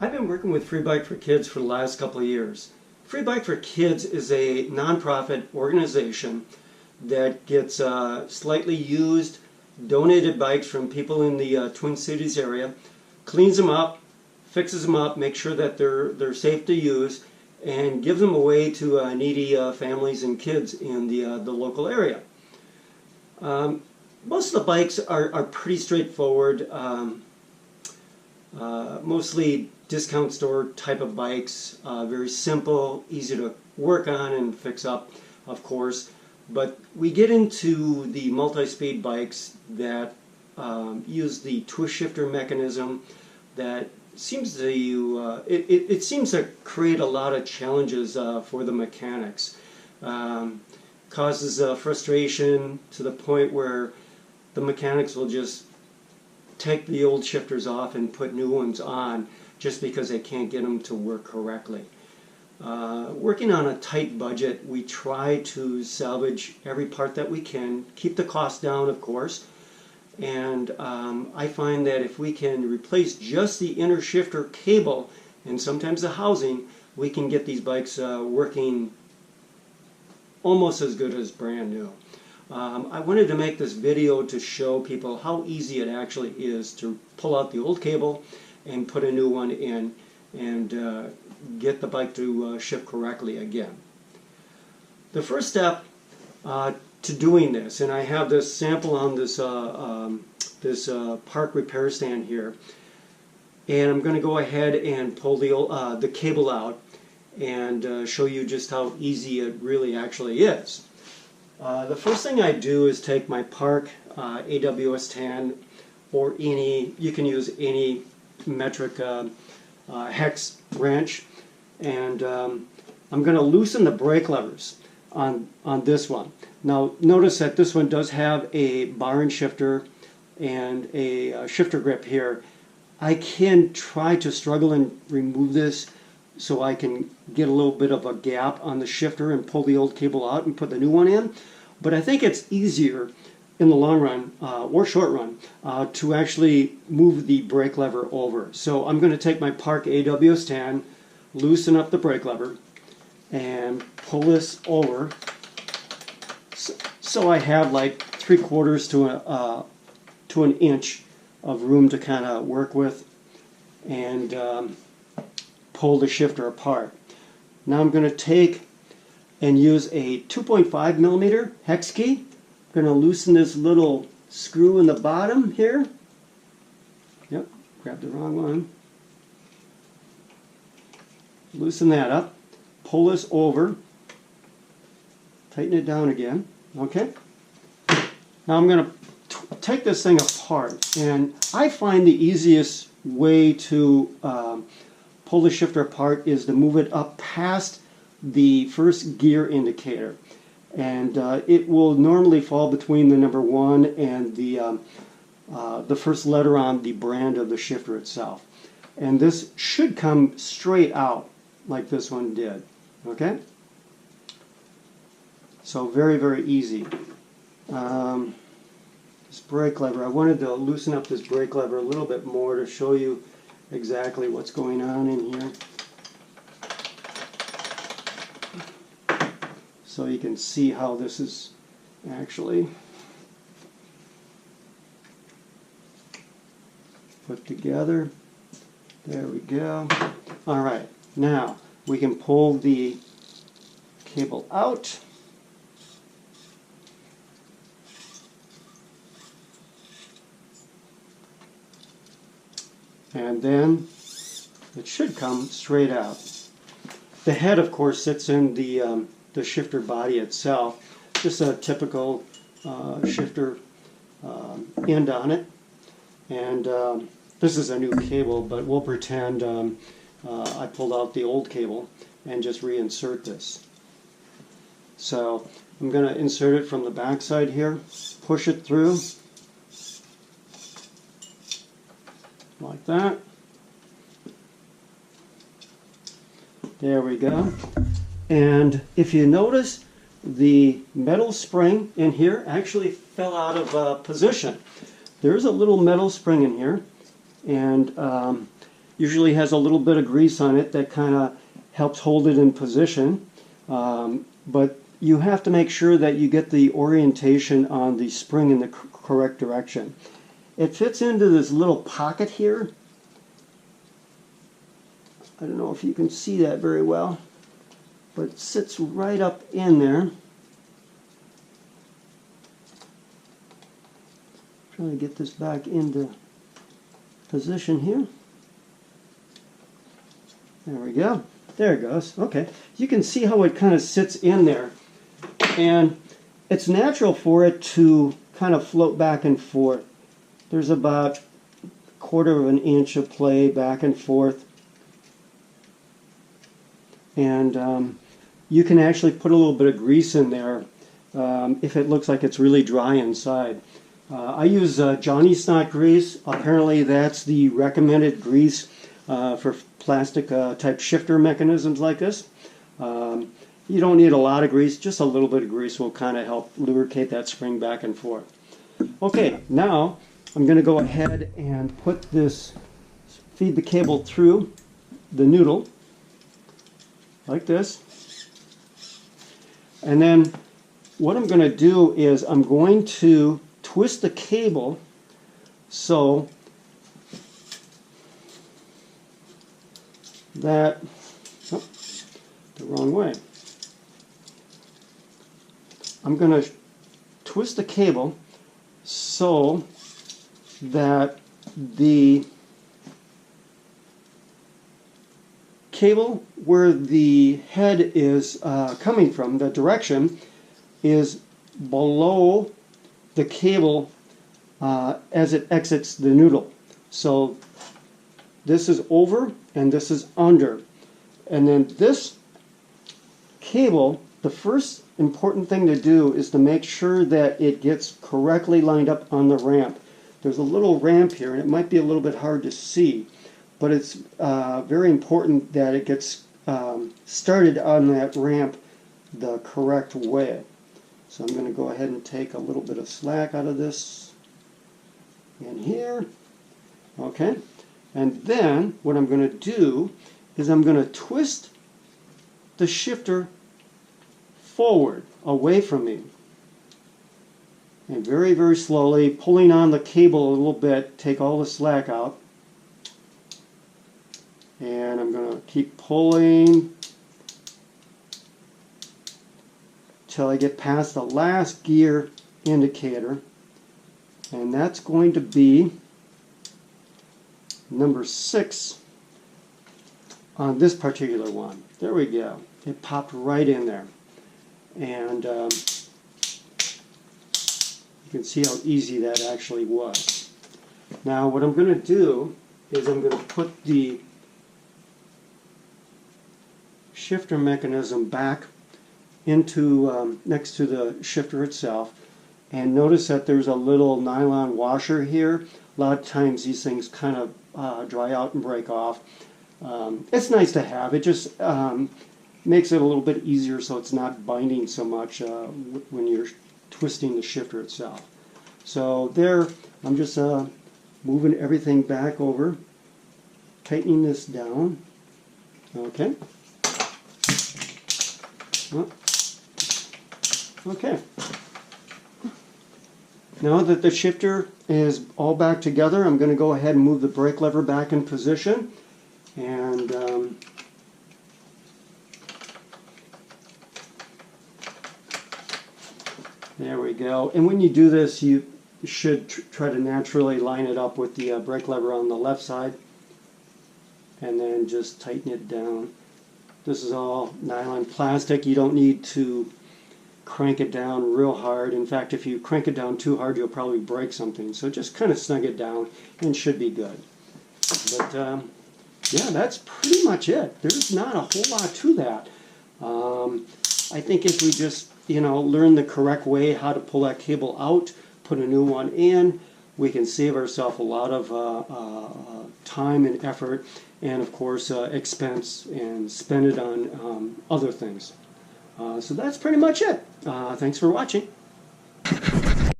I've been working with Free Bike for Kids for the last couple of years. Free Bike for Kids is a nonprofit organization that gets slightly used, donated bikes from people in the Twin Cities area, cleans them up, fixes them up, makes sure that they're safe to use, and gives them away to needy families and kids in the local area. Most of the bikes are pretty straightforward, mostly discount store type of bikes, very simple, easy to work on and fix up, of course. But we get into the multi-speed bikes that use the twist shifter mechanism that seems to it seems to create a lot of challenges for the mechanics. Causes frustration to the point where the mechanics will just take the old shifters off and put new ones on just because they can't get them to work correctly. Working on a tight budget, we try to salvage every part that we can, keep the cost down, of course, and I find that if we can replace just the inner shifter cable and sometimes the housing, we can get these bikes working almost as good as brand new. I wanted to make this video to show people how easy it actually is to pull out the old cable and put a new one in and get the bike to shift correctly again. The first step to doing this, and I have this sample on this park repair stand here, and I'm going to go ahead and pull the cable out and show you just how easy it really actually is. The first thing I do is take my Park AWS-10 or any, you can use any metric hex wrench, and I'm going to loosen the brake levers on this one. Now notice that this one does have a bar and shifter and a shifter grip here. I can try to struggle and remove this so I can get a little bit of a gap on the shifter and pull the old cable out and put the new one in. But I think it's easier in the long run, or short run, to actually move the brake lever over. So I'm going to take my Park AWS-10, loosen up the brake lever, and pull this over so I have like 3/4 to an inch of room to kind of work with and pull the shifter apart. Now I'm going to take and use a 2.5 millimeter hex key. I'm going to loosen this little screw in the bottom here. Yep, grabbed the wrong one. Loosen that up. Pull this over. Tighten it down again. Okay. Now I'm going to take this thing apart, and I find the easiest way to pull the shifter apart is to move it up past the first gear indicator, and it will normally fall between the number 1 and the first letter on the brand of the shifter itself, and this should come straight out like this one did. Okay, so very, very easy. This brake lever, I wanted to loosen up this brake lever a little bit more to show you exactly what's going on in here, so you can see how this is actually put together. There we go. Alright, now we can pull the cable out. And then it should come straight out. The head, of course, sits in the shifter body itself. Just a typical shifter end on it. And this is a new cable, but we'll pretend I pulled out the old cable and just reinsert this. So I'm going to insert it from the back side here, push it through like that. There we go. And if you notice, the metal spring in here actually fell out of position. There's a little metal spring in here, and usually has a little bit of grease on it that kind of helps hold it in position. But you have to make sure that you get the orientation on the spring in the correct direction. It fits into this little pocket here. I don't know if you can see that very well, but it sits right up in there. Trying to get this back into position here. There we go. There it goes. Okay. You can see how it kind of sits in there. And it's natural for it to kind of float back and forth. There's about 1/4 of an inch of play back and forth. And you can actually put a little bit of grease in there if it looks like it's really dry inside. I use Johnny Snot grease. Apparently that's the recommended grease for plastic type shifter mechanisms like this. You don't need a lot of grease, just a little bit of grease will kind of help lubricate that spring back and forth. Okay, now I'm going to go ahead and put this, feed the cable through the noodle like this. And then what I'm going to do is I'm going to twist the cable so that, oh, the wrong way. I'm going to twist the cable so that the cable where the head is coming from, the direction, is below the cable as it exits the noodle. So this is over and this is under. And then this cable, the first important thing to do is to make sure that it gets correctly lined up on the ramp. There's a little ramp here and it might be a little bit hard to see, but it's very important that it gets started on that ramp the correct way. So I'm going to go ahead and take a little bit of slack out of this in here. Okay. And then what I'm going to do is I'm going to twist the shifter forward, away from me. And very, very slowly, pulling on the cable a little bit, take all the slack out. And I'm going to keep pulling till I get past the last gear indicator. And that's going to be number 6 on this particular one. There we go. It popped right in there. And you can see how easy that actually was. Now what I'm going to do is I'm going to put the shifter mechanism back into next to the shifter itself, and notice that there's a little nylon washer here. A lot of times these things kind of dry out and break off. It's nice to have. It just makes it a little bit easier so it's not binding so much when you're twisting the shifter itself. So there, I'm just moving everything back over, tightening this down. Okay. Okay. Now that the shifter is all back together, I'm going to go ahead and move the brake lever back in position. And there we go. And when you do this, you should try to naturally line it up with the brake lever on the left side. And then just tighten it down. This is all nylon plastic. You don't need to crank it down real hard. In fact, if you crank it down too hard, you'll probably break something. So just kind of snug it down and it should be good. But yeah, that's pretty much it. There's not a whole lot to that. I think if we just, learn the correct way how to pull that cable out, put a new one in, we can save ourselves a lot of time and effort, and of course expense, and spend it on other things. So that's pretty much it. Thanks for watching.